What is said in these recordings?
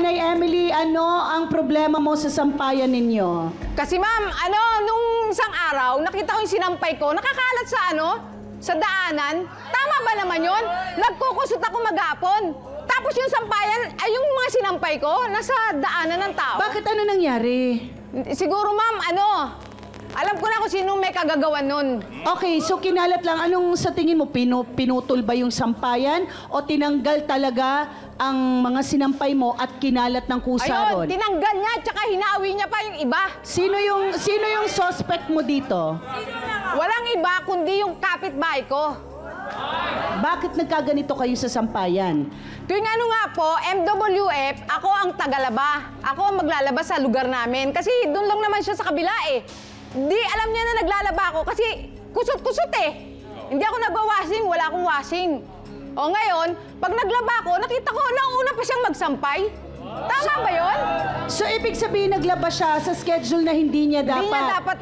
Nay Emily, ano ang problema mo sa sampayan ninyo? Kasi ma'am, nung isang araw, nakita ko yung sinampay ko, nakakalat sa daanan. Tama ba naman yun? Nagkukusot ako maghapon. Tapos yung sampayan, ay yung mga sinampay ko, nasa daanan ng tao. Bakit ano nangyari? Siguro ma'am, alam ko na kung sino may kagagawan nun. Okay, so kinalat lang. Anong sa tingin mo? Pinutol ba yung sampayan? O tinanggal talaga ang mga sinampay mo at kinalat ng kusa ron? Ayun, tinanggal niya, tsaka hinawi niya pa yung iba. Sino yung suspect mo dito? Walang iba, kundi yung kapitbahay ko. Bakit nagkaganito kayo sa sampayan? Tuwing nga po, MWF, ako ang tagalaba. Ako ang maglalaba sa lugar namin. Kasi doon lang naman siya sa kabila eh. Di alam niya na naglalaba ako kasi kusot-kusot eh. Hindi ako nagwa-washing, wala akong washing. O ngayon, pag naglaba ako, nakita ko nauna pa siyang magsampay. Tama ba yun? So, ibig sabihin naglaba siya sa schedule na hindi niya dapat... Hindi niya dapat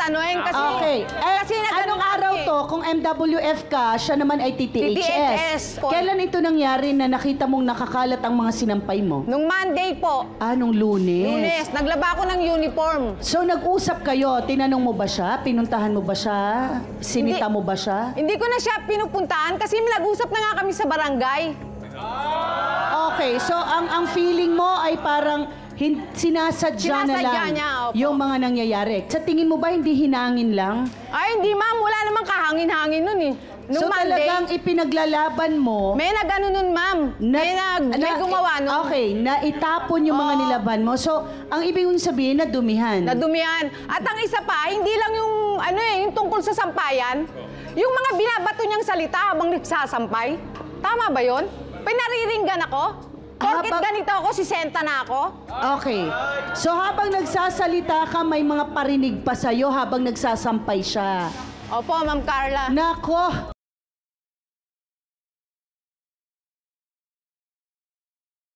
kasi... Okay. Kasi anong araw to? Kung MWF ka, siya naman ay TTHS. Kailan ito nangyari na nakita mong nakakalat ang mga sinampay mo? Nung Monday po. Nung Lunes? Lunes. Naglaba ako ng uniform. So, nag-usap kayo? Tinanong mo ba siya? Pinuntahan mo ba siya? Sinita mo ba siya? Hindi ko na siya pinupuntahan kasi nag-usap na nga kami sa barangay. Okay, so ang feeling mo ay parang sinasadya na lang niya, yung mga nangyayari. Sa tingin mo ba hindi hinangin lang? Ay, hindi ma'am. Wala namang kahangin-hangin nun eh. Nung so Monday, talagang ipinaglalaban mo... may nag-ano nun ma'am. May gumawa nun. Okay, naitapon yung mga nilaban mo. So, ang ibig mong sabihin, nadumihan. Nadumihan. At ang isa pa, hindi lang yung yung tungkol sa sampayan. Yung mga binabato niyang salita habang nagsasampay. Tama ba yun? Pinariringgan ako? Porket ganito ako, sisenta na ako? Okay. So habang nagsasalita ka, may mga parinig pa sa'yo habang nagsasampay siya. Opo, Ma'am Carla. Nako,